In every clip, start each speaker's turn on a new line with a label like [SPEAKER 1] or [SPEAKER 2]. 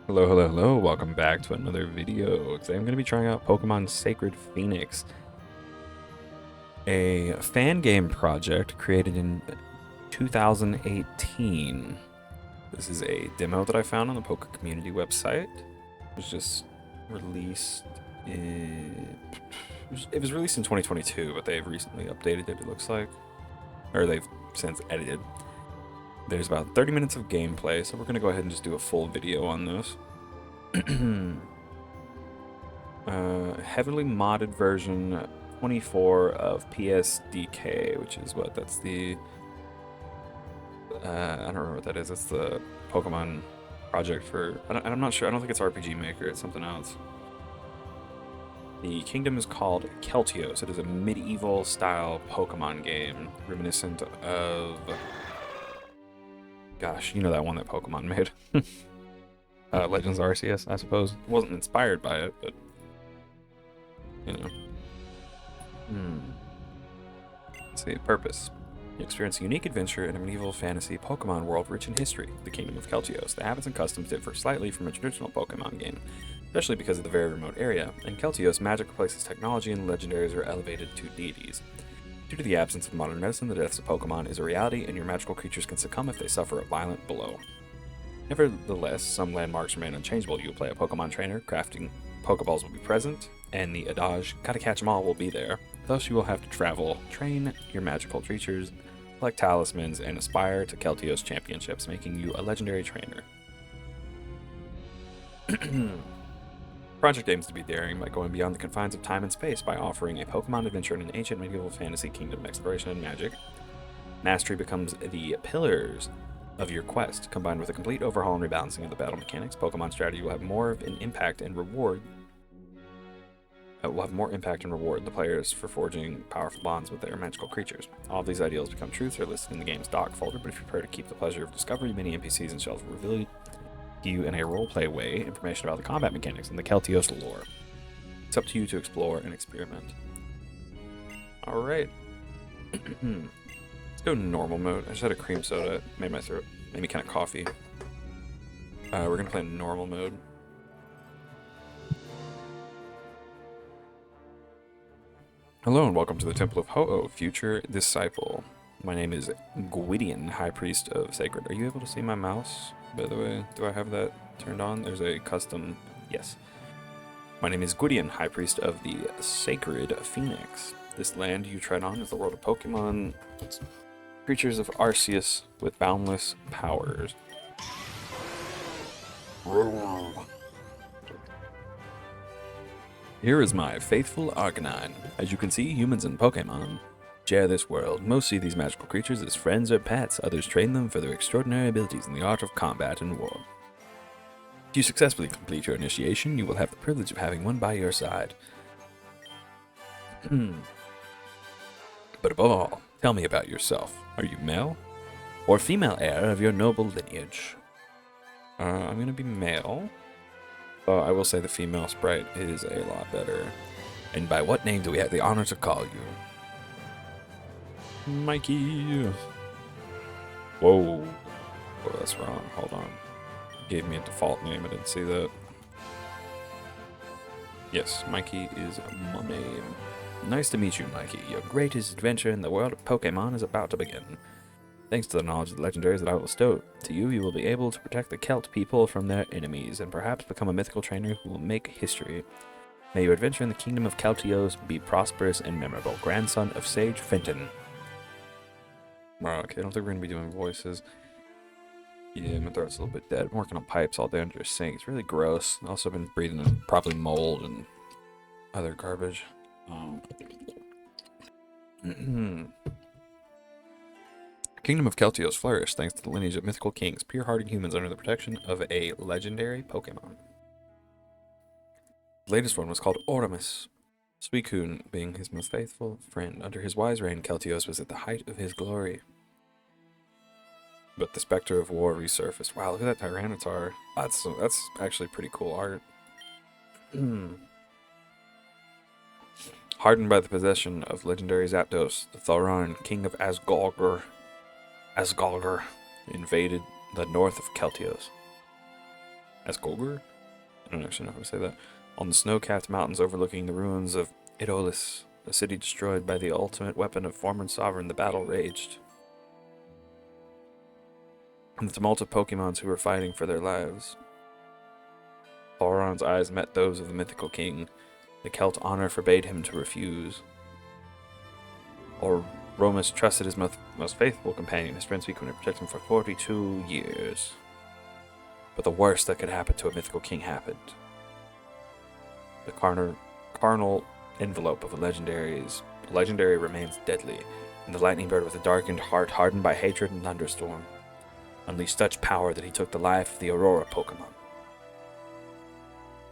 [SPEAKER 1] Hello, hello, hello. Welcome back to another video. Today I'm going to be trying out Pokemon Sacred Phoenix, a fan game project created in 2018. This is a demo that I found on the Poke Community website. It was just released in... It was released in 2022, but they've recently updated it, it looks like. Or they've since edited. There's about 30 minutes of gameplay, so we're going to go ahead and just do a full video on this. Heavily modded version 24 of PSDK, which is what? That's the... I don't remember what that is. That's the Pokemon project for... I'm not sure. I don't think it's RPG Maker. It's something else. The kingdom is called Keltios. It is a medieval-style Pokemon game, reminiscent of... Gosh, you know that one that Pokemon made. Legends Arceus, I suppose. It wasn't inspired by it, but... You know. Let's see, purpose. You experience a unique adventure in a medieval fantasy Pokemon world rich in history, the Kingdom of Keltios. The habits and customs differ slightly from a traditional Pokemon game, especially because of the very remote area. In Keltios, magic replaces technology and legendaries are elevated to deities. Due to the absence of modern medicine, the deaths of Pokemon is a reality, and your magical creatures can succumb if they suffer a violent blow. Nevertheless, some landmarks remain unchangeable. You will play a Pokemon trainer, crafting Pokeballs will be present, and the adage, gotta catch 'em all, will be there. Thus, you will have to travel, train your magical creatures, collect talismans, and aspire to Keltios championships, making you a legendary trainer. Project aims to be daring by going beyond the confines of time and space by offering a Pokemon adventure in an ancient medieval fantasy kingdom, exploration, and magic. Mastery becomes the pillars of your quest, combined with a complete overhaul and rebalancing of the battle mechanics. Pokemon strategy will have more of an impact and reward. The players for forging powerful bonds with their magical creatures. All of these ideals become truths are listed in the game's doc folder, but if you prefer to keep the pleasure of discovery, many NPCs and shells will reveal to you in a roleplay way information about the combat mechanics and the Keltios lore. It's up to you to explore and experiment. Alright. Let's go normal mode. I just had a cream soda. It made my throat, made me kind of coffee. We're gonna play normal mode. Hello and welcome to the Temple of Ho-Oh, future disciple. My name is Gwydion, High Priest of Sacred. Are you able to see my mouse, by the way? Do I have that turned on? There's a custom... Yes. My name is Gwydion, High Priest of the Sacred Phoenix. This land you tread on is the world of Pokemon. It's creatures of Arceus with boundless powers. Here is my faithful Arcanine. As you can see, humans and Pokemon share this world. Most see these magical creatures as friends or pets. Others train them for their extraordinary abilities in the art of combat and war. If you successfully complete your initiation, you will have the privilege of having one by your side. But above all, tell me about yourself. Are you male or female heir of your noble lineage? I'm gonna be male. I will say the female sprite is a lot better. And by what name do we have the honor to call you? Mikey! Whoa. Oh, that's wrong. Hold on. Gave me a default name. I didn't see that. Yes, Mikey is my name. Nice to meet you, Mikey. Your greatest adventure in the world of Pokemon is about to begin. Thanks to the knowledge of the legendaries that I will bestow to you, you will be able to protect the Celt people from their enemies, and perhaps become a mythical trainer who will make history. May your adventure in the kingdom of Keltios be prosperous and memorable. Grandson of Sage Fenton. Wow, okay, I don't think we're going to be doing voices. Yeah, my throat's a little bit dead. I'm working on pipes all day under a sink. It's really gross. I've also been breathing in probably mold and other garbage. Kingdom of Keltios flourished thanks to the lineage of mythical kings, pure-hearted humans under the protection of a legendary Pokemon. The latest one was called Oramus, Suicune being his most faithful friend. Under his wise reign, Keltios was at the height of his glory. But the specter of war resurfaced. Wow, look at that Tyranitar. That's actually pretty cool art. Hardened by the possession of legendary Zapdos, the Thoran, king of Asgolgar, invaded the north of Keltios. Asgolger? I don't actually know how to say that. On the snow-capped mountains overlooking the ruins of Idolis, a city destroyed by the ultimate weapon of former sovereign, the battle raged. And the tumult of Pokemons who were fighting for their lives. Balron's eyes met those of the mythical king. The Celt honor forbade him to refuse. Or Romus trusted his most faithful companion, his friend Suicune, to protect him for 42 years. But the worst that could happen to a mythical king happened. The carnal envelope of a legendary remains deadly, and the lightning bird with a darkened heart hardened by hatred and thunderstorm unleashed such power that he took the life of the Aurora Pokemon.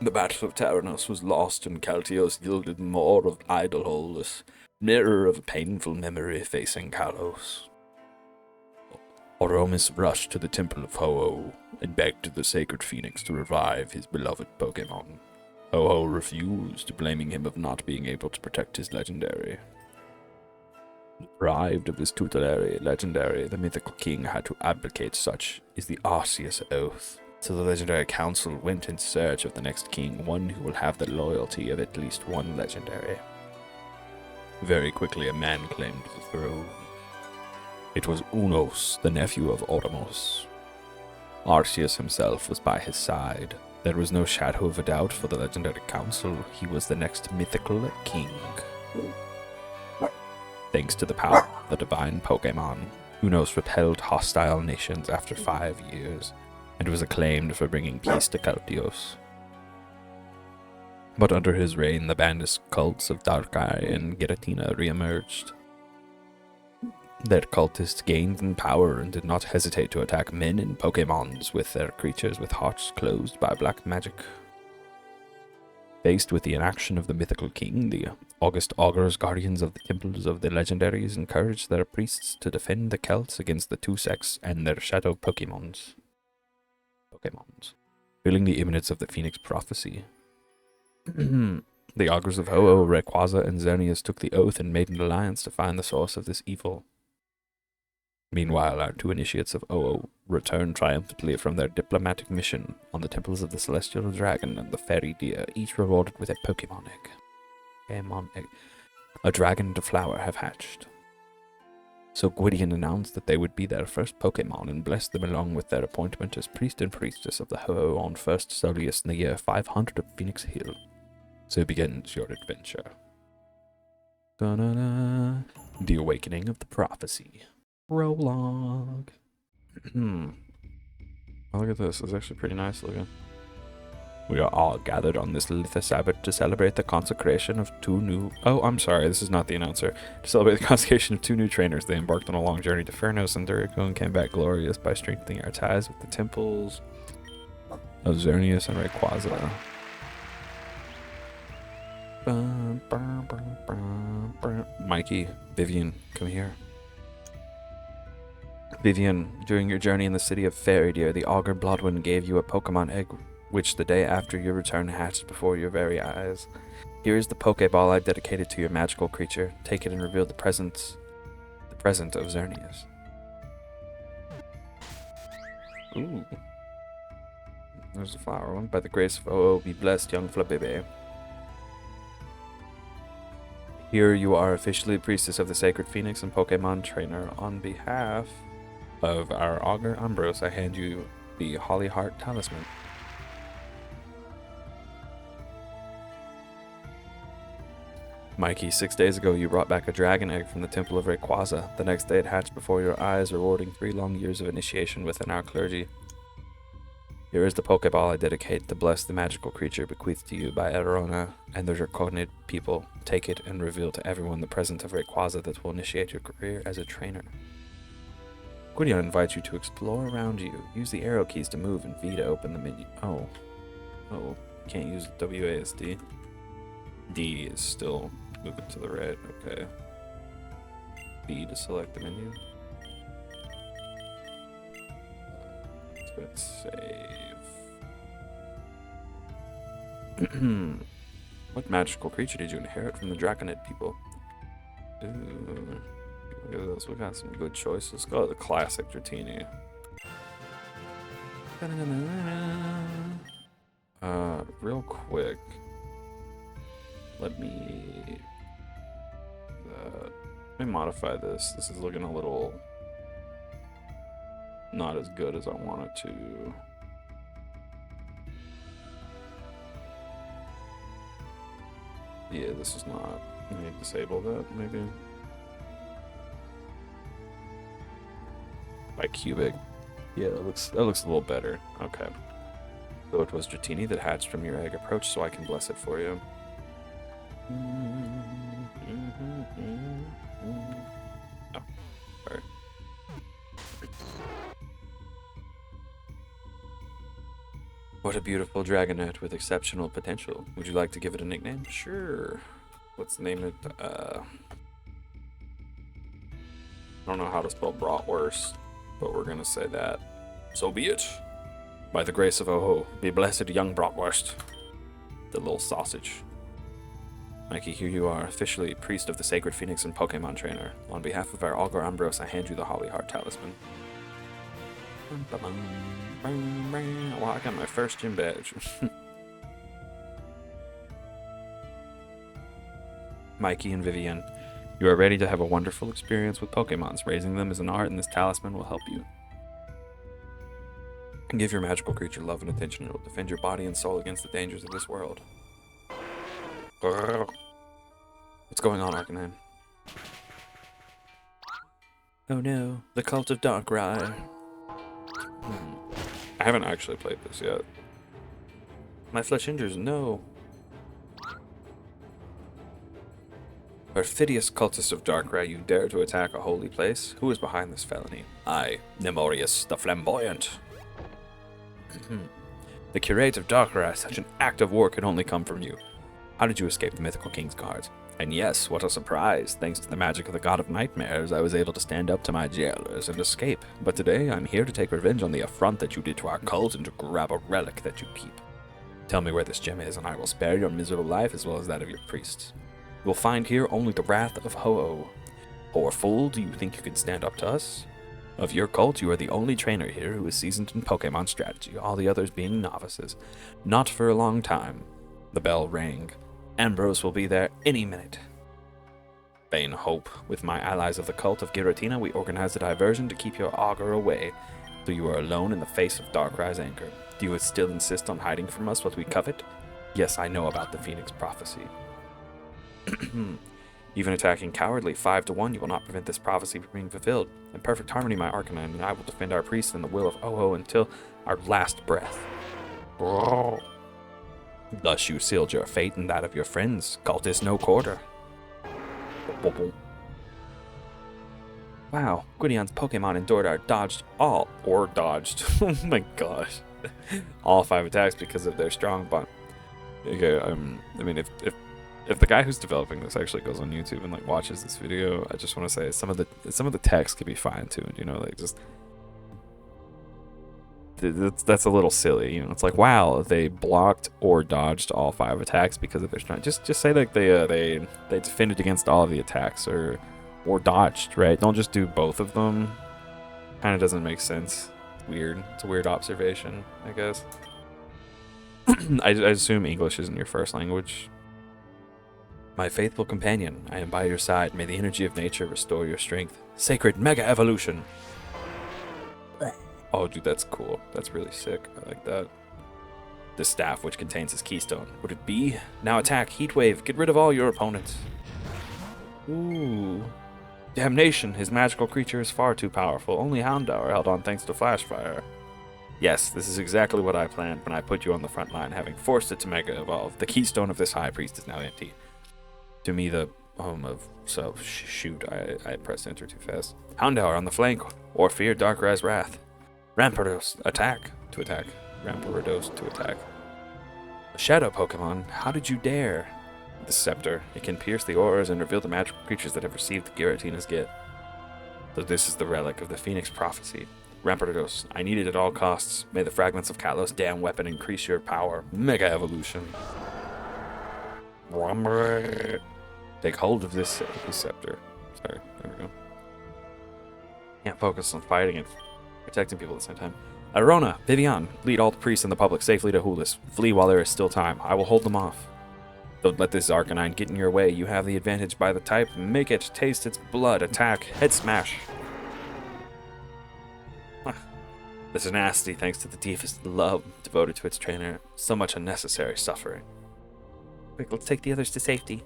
[SPEAKER 1] The Battle of Taranos was lost, and Kaltios yielded more of Idolholus, mirror of a painful memory facing Kalos. Oromis rushed to the Temple of Ho-Oh and begged the Sacred Phoenix to revive his beloved Pokemon. Ho-Oh refused, blaming him of not being able to protect his legendary. Deprived of his tutelary legendary, the mythical king had to abdicate. Such is the Arceus Oath. So the legendary council went in search of the next king, one who will have the loyalty of at least one legendary. Very quickly, a man claimed the throne. It was Unos, the nephew of Oramos. Arceus himself was by his side. There was no shadow of a doubt for the legendary council. He was the next mythical king. Thanks to the power of the divine Pokemon, Unos repelled hostile nations after 5 years, and was acclaimed for bringing peace to Kaltios. But under his reign, the bandit cults of Darkrai and Giratina re-emerged. Their cultists gained in power and did not hesitate to attack men and Pokemons with their creatures with hearts closed by black magic. Faced with the inaction of the mythical king, the August Augurs, guardians of the temples of the legendaries, encouraged their priests to defend the Celts against the two sects and their shadow Pokemons. Feeling the imminence of the Phoenix prophecy, the Augurs of Ho-Oh, Rayquaza, and Xerneas took the oath and made an alliance to find the source of this evil. Meanwhile, our two initiates of Ho-Oh returned triumphantly from their diplomatic mission on the temples of the Celestial Dragon and the Fairy Deer, each rewarded with a Pokemon egg. A dragon and a flower have hatched. So Gwydion announced that they would be their first Pokemon and blessed them along with their appointment as priest and priestess of the Ho-Oh on 1st Solius in the year 500 of Phoenix Hill. So begins your adventure. Da-da-da. The Awakening of the Prophecy. Prologue. Oh, look at this. It's actually pretty nice looking. We are all gathered on this Litha Sabbath to celebrate the consecration of two new... Oh, I'm sorry, this is not the announcer. To celebrate the consecration of two new trainers, they embarked on a long journey to Furnos and Durico and came back glorious by strengthening our ties with the temples of Xerneas and Rayquaza. Mikey, Vivian, come here. Vivian, during your journey in the city of Fairy Deer, the Augur Bloodwind gave you a Pokemon egg, which the day after your return hatched before your very eyes. Here is the Pokeball I dedicated to your magical creature. Take it and reveal the present of Xerneas. Ooh. There's the flower one. By the grace of Ho-Oh, be blessed, young Flabébé. Here you are officially priestess of the Sacred Phoenix and Pokemon trainer. On behalf of our Augur Ambrose, I hand you the Holly Heart Talisman. Mikey, 6 days ago you brought back a dragon egg from the Temple of Rayquaza. The next day it hatched before your eyes, rewarding 3 long years of initiation within our clergy. Here is the Pokeball I dedicate to bless the magical creature bequeathed to you by Erona and the Draconid people. Take it and reveal to everyone the presence of Rayquaza that will initiate your career as a trainer. Gwydion invites you to explore around you. Use the arrow keys to move and V to open the menu. Oh, can't use WASD. D is still moving to the right, okay. B to select the menu. Let's save. What magical creature did you inherit from the Draconid people? Ooh, look at this, we got some good choices. Let's go with the classic Dratini. quick. Let me modify this. This is looking a little not as good as I want it to. Yeah, this is not. Let me disable that, maybe. By cubic. Yeah, that looks a little better. Okay. So it was Dratini that hatched from your egg. Approach so I can bless it for you. Oh, sorry. What a beautiful dragonette with exceptional potential. Would you like to give it a nickname? Sure. Let's name it, I don't know how to spell bratwurst, but we're gonna say that. So be it. By the grace of Oho, be blessed, young bratwurst. The little sausage. Mikey, here you are, officially priest of the Sacred Phoenix and Pokemon trainer. On behalf of our Augur Ambrose, I hand you the Holly Heart Talisman. Wow, I got my first gym badge. Mikey and Vivian, you are ready to have a wonderful experience with Pokemons. Raising them is an art, and this talisman will help you. Give your magical creature love and attention. It will defend your body and soul against the dangers of this world. What's going on, Arcanine? Oh no, the Cult of Darkrai. I haven't actually played this yet. My flesh injures, no. Perfidious cultist of Darkrai, you dare to attack a holy place? Who is behind this felony? I, Nemorius the Flamboyant. The curate of Darkrai, such an act of war could only come from you. How did you escape the mythical king's guards? And yes, what a surprise! Thanks to the magic of the god of nightmares, I was able to stand up to my jailers and escape. But today, I'm here to take revenge on the affront that you did to our cult and to grab a relic that you keep. Tell me where this gem is, and I will spare your miserable life as well as that of your priests. You will find here only the wrath of Ho-Oh. Poor fool, do you think you can stand up to us? Of your cult, you are the only trainer here who is seasoned in Pokemon strategy, all the others being novices. Not for a long time. The bell rang. Ambrose will be there any minute. Vain hope. With my allies of the cult of Giratina, we organized a diversion to keep your augur away, so you are alone in the face of Darkrai's anger. Do you still insist on hiding from us what we covet? Yes, I know about the Phoenix prophecy. Even attacking cowardly 5-1, you will not prevent this prophecy from being fulfilled. In perfect harmony, my Arcanine, and I will defend our priests and the will of Oho until our last breath. Thus you sealed your fate and that of your friends. Cult is no quarter. Wow, Gwydion's Pokemon endured our dodged. Oh my gosh. All 5 attacks because of their strong bond. Okay, I mean, if the guy who's developing this actually goes on YouTube and like watches this video, I just want to say some of the text could be fine-tuned, you know, like just that's a little silly, you know. It's like, wow, they blocked or dodged all 5 attacks because of their strength. Just say like they defended against all of the attacks or dodged, right? Don't just do both of them. Kind of doesn't make sense. It's weird. It's a weird observation, I guess. I assume English isn't your first language. My faithful companion, I am by your side. May the energy of nature restore your strength. Sacred Mega Evolution! Oh, dude, that's cool. That's really sick. I like that. The staff, which contains his keystone. Would it be? Now attack, Heatwave. Get rid of all your opponents. Ooh. Damnation, his magical creature is far too powerful. Only Houndour held on thanks to Flashfire. Yes, this is exactly what I planned when I put you on the front line, having forced it to Mega Evolve. The keystone of this High Priest is now empty. To me, the home of... So, shoot, I pressed enter too fast. Houndour on the flank, or fear Darkrai's wrath. Rampardos, attack. To attack. Rampardos, to attack. A shadow Pokemon, how did you dare? The scepter, it can pierce the auras and reveal the magical creatures that have received Giratina's gift. So this is the relic of the Phoenix prophecy. Rampardos, I need it at all costs. May the fragments of Kalos' damn weapon increase your power. Mega Evolution. Take hold of this scepter. Sorry, there we go. Can't focus on fighting and protecting people at the same time. Arona, Vivian, lead all the priests and the public safely to Hulis. Flee while there is still time. I will hold them off. Don't let this Arcanine get in your way. You have the advantage by the type. Make it. Taste its blood. Attack. Head smash. This is nasty thanks to the deepest love devoted to its trainer. So much unnecessary suffering. Quick, let's take the others to safety.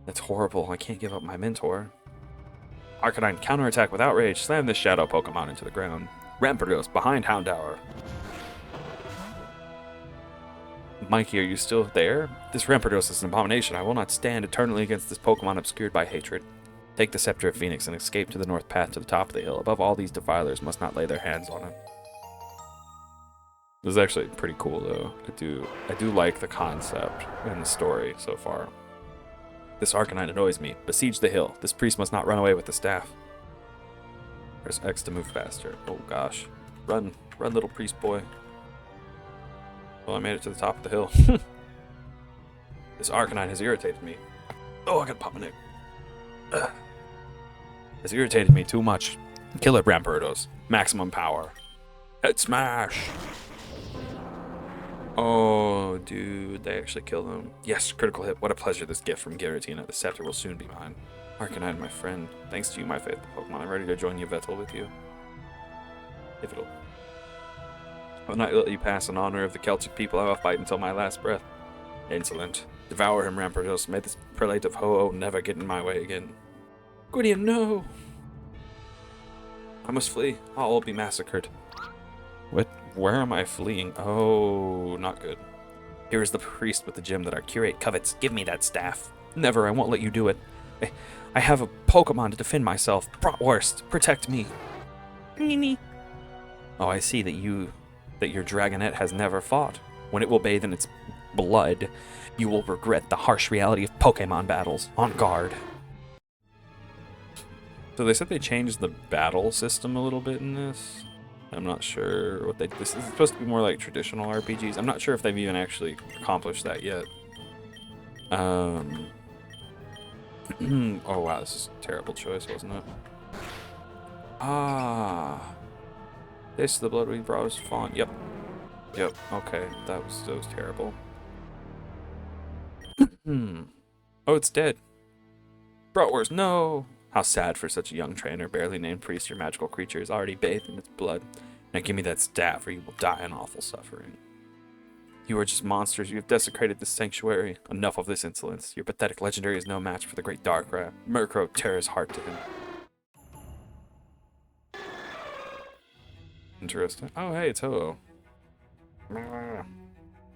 [SPEAKER 1] That's horrible. I can't give up my mentor. Arcanine, counterattack with outrage. Slam this shadow Pokemon into the ground. Rampardos, behind Houndour. Mikey, are you still there? This Rampardos is an abomination. I will not stand eternally against this Pokemon obscured by hatred. Take the Scepter of Phoenix and escape to the north path to the top of the hill. Above all, these defilers must not lay their hands on it. This is actually pretty cool, though. I do like the concept and the story so far. This Arcanine annoys me. Besiege the hill. This priest must not run away with the staff. Press X to move faster. Oh gosh. Run, little priest boy. Well, I made it to the top of the hill. This Arcanine has irritated me. Oh, I gotta pop my neck. Has irritated me too much. Kill it, Rampardos. Maximum power. Head smash! Oh, dude, they actually killed him. Yes, critical hit. What a pleasure, this gift from Giratina. The scepter will soon be mine. Arcanine, my friend. Thanks to you, my faithful Pokemon. I'm ready to join Yveltal with you. Yveltal. I'll not let you pass in honor of the Celtic people. I will fight until my last breath. Insolent. Devour him, Rampardos. May this prelate of Ho-Oh never get in my way again. Gwydion, no! I must flee. I'll all be massacred. What? Where am I fleeing? Oh, not good. Here is the priest with the gem that our curate covets. Give me that staff. Never, I won't let you do it. I have a Pokemon to defend myself. Bratwurst, protect me. Oh, I see that your Dragonette has never fought. When it will bathe in its blood, you will regret the harsh reality of Pokemon battles. On guard. So they said they changed the battle system a little bit in this. I'm not sure what this is supposed to be more like traditional RPGs. I'm not sure if they've even actually accomplished that yet. Oh wow, this is a terrible choice, wasn't it? This is the blood we brought us font. Yep. Okay, that was terrible. Oh, it's dead. Bratwurst, no! How sad for such a young trainer, barely named priest. Your magical creature is already bathed in its blood. Now give me that staff, or you will die in awful suffering. You are just monsters. You have desecrated this sanctuary. Enough of this insolence. Your pathetic legendary is no match for the great Darkrai. Murkrow tear his heart to him. Interesting. Oh, hey, it's Ho-Oh.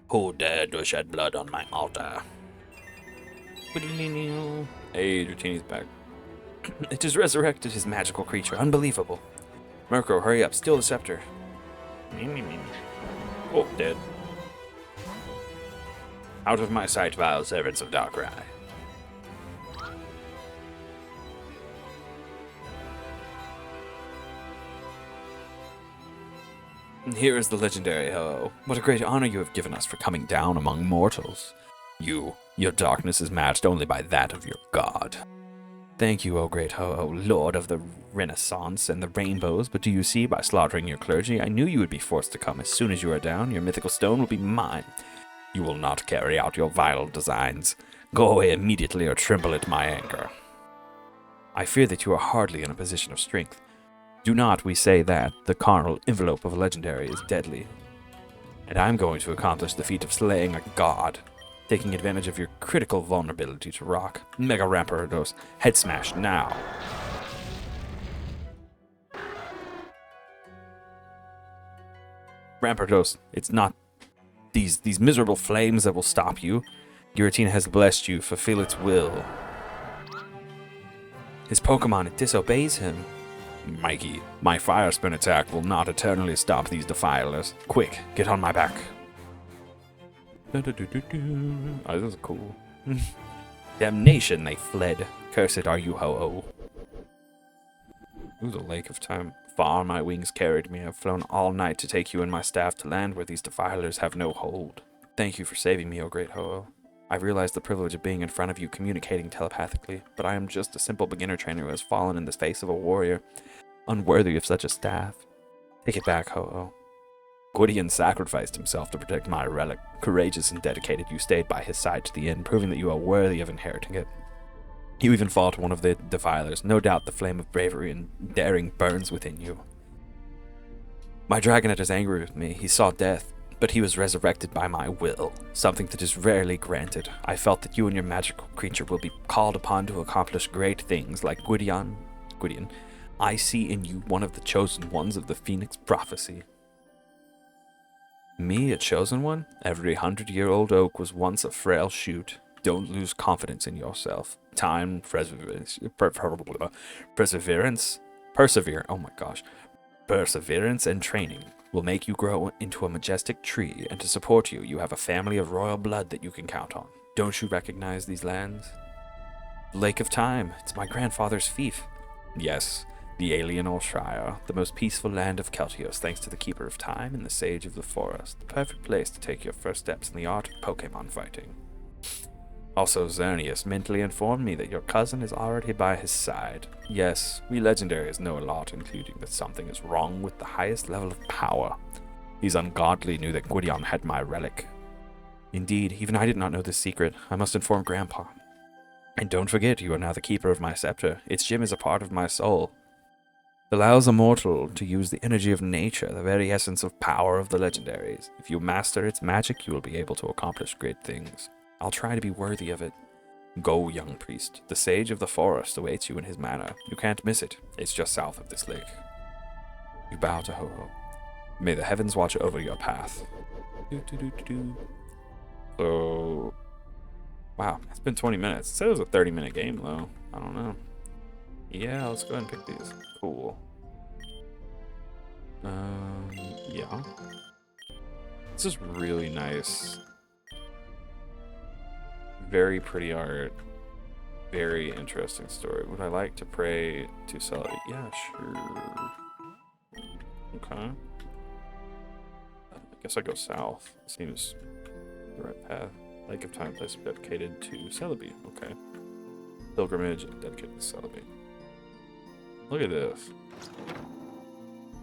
[SPEAKER 1] Who dared to shed blood on my altar? Hey, Dratini's back. It has resurrected his magical creature. Unbelievable. Murkrow, hurry up. Steal the scepter. Oh, dead. Out of my sight, vile servants of Darkrai. Here is the legendary Ho-Oh. What a great honor you have given us for coming down among mortals. Your darkness is matched only by that of your god. Thank you, O great Ho-Oh, lord of the Renaissance and the rainbows, but do you see, by slaughtering your clergy, I knew you would be forced to come. As soon as you are down, your mythical stone will be mine. You will not carry out your vile designs. Go away immediately or tremble at my anger. I fear that you are hardly in a position of strength. Do not, we say that, the carnal envelope of a legendary is deadly. And I'm going to accomplish the feat of slaying a god. Taking advantage of your critical vulnerability to rock. Mega Rampardos, head smash now. Rampardos, it's not these miserable flames that will stop you. Giratina has blessed you, fulfill its will. His Pokemon, it disobeys him. Mikey, my fire spin attack will not eternally stop these defilers. Quick, get on my back. Oh, this is cool. Damnation, they fled. Cursed are you, Ho-Oh. Ooh, the lake of time. Far my wings carried me. I've flown all night to take you and my staff to land where these defilers have no hold. Thank you for saving me, O great Ho-Oh. I realize the privilege of being in front of you, communicating telepathically, but I am just a simple beginner trainer who has fallen in the face of a warrior, unworthy of such a staff. Take it back, Ho-Oh. Gwydion sacrificed himself to protect my relic. Courageous and dedicated, you stayed by his side to the end, proving that you are worthy of inheriting it. You even fought one of the defilers. No doubt the flame of bravery and daring burns within you. My dragonet is angry with me. He saw death, but he was resurrected by my will, something that is rarely granted. I felt that you and your magical creature will be called upon to accomplish great things like Gwydion. I see in you one of the chosen ones of the Phoenix prophecy. Me, a chosen one? Every 100-year-old oak was once a frail shoot. Don't lose confidence in yourself. Time, perseverance, perseverance and training will make you grow into a majestic tree, and to support you, you have a family of royal blood that you can count on. Don't you recognize these lands? Lake of Time, it's my grandfather's fief. Yes, the Alienor Shire, the most peaceful land of Keltios, thanks to the Keeper of Time and the Sage of the Forest. The perfect place to take your first steps in the art of Pokemon fighting. Also, Xerneas mentally informed me that your cousin is already by his side. Yes, we legendaries know a lot, including that something is wrong with the highest level of power. These ungodly knew that Gwydion had my relic. Indeed, even I did not know this secret. I must inform Grandpa. And don't forget, you are now the keeper of my scepter. Its gem is a part of my soul. It allows a mortal to use the energy of nature, the very essence of power of the legendaries. If you master its magic, you will be able to accomplish great things. I'll try to be worthy of it. Go, young priest. The Sage of the Forest awaits you in his manor. You can't miss it. It's just south of this lake. You bow to Ho-Oh. May the heavens watch over your path. So, wow, it's been 20 minutes. It said it was a 30-minute game, though. I don't know. Yeah, let's go ahead and pick these. Cool. Yeah. This is really nice. Very pretty art. Very interesting story. Would I like to pray to Sully? Yeah, sure. Okay. I guess I go south. Seems the right path. Lake of Time place dedicated to Celebi. Okay. Pilgrimage dedicated to Celebi. Look at this.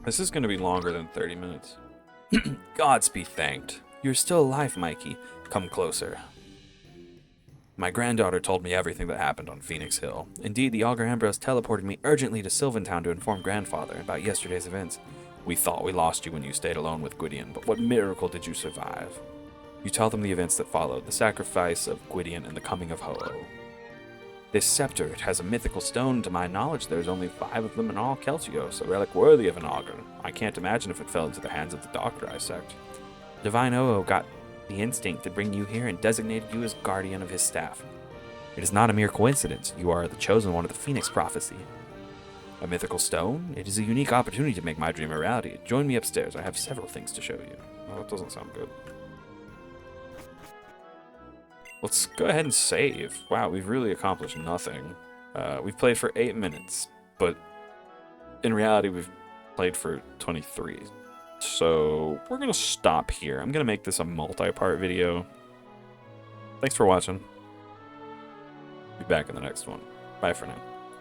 [SPEAKER 1] This is going to be longer than 30 minutes. Gods be thanked. You're still alive, Mikey. Come closer. My granddaughter told me everything that happened on Phoenix Hill. Indeed, the Augur Ambrose teleported me urgently to Sylvantown to inform Grandfather about yesterday's events. We thought we lost you when you stayed alone with Gwydion, but what miracle did you survive? You tell them the events that followed, the sacrifice of Gwydion and the coming of Ho-Oh. This scepter, it has a mythical stone. To my knowledge, there's only 5 of them in all Keltios, a relic worthy of an augur. I can't imagine if it fell into the hands of the Doctor I sect. Divine Ho-Oh got the instinct to bring you here and designated you as guardian of his staff. It is not a mere coincidence. You are the chosen one of the Phoenix prophecy. A mythical stone? It is a unique opportunity to make my dream a reality. Join me upstairs. I have several things to show you. Oh, that doesn't sound good. Let's go ahead and save. Wow, we've really accomplished nothing. We've played for 8 minutes, but in reality, we've played for 23. So we're going to stop here. I'm going to make this a multi-part video. Thanks for watching. Be back in the next one. Bye for now.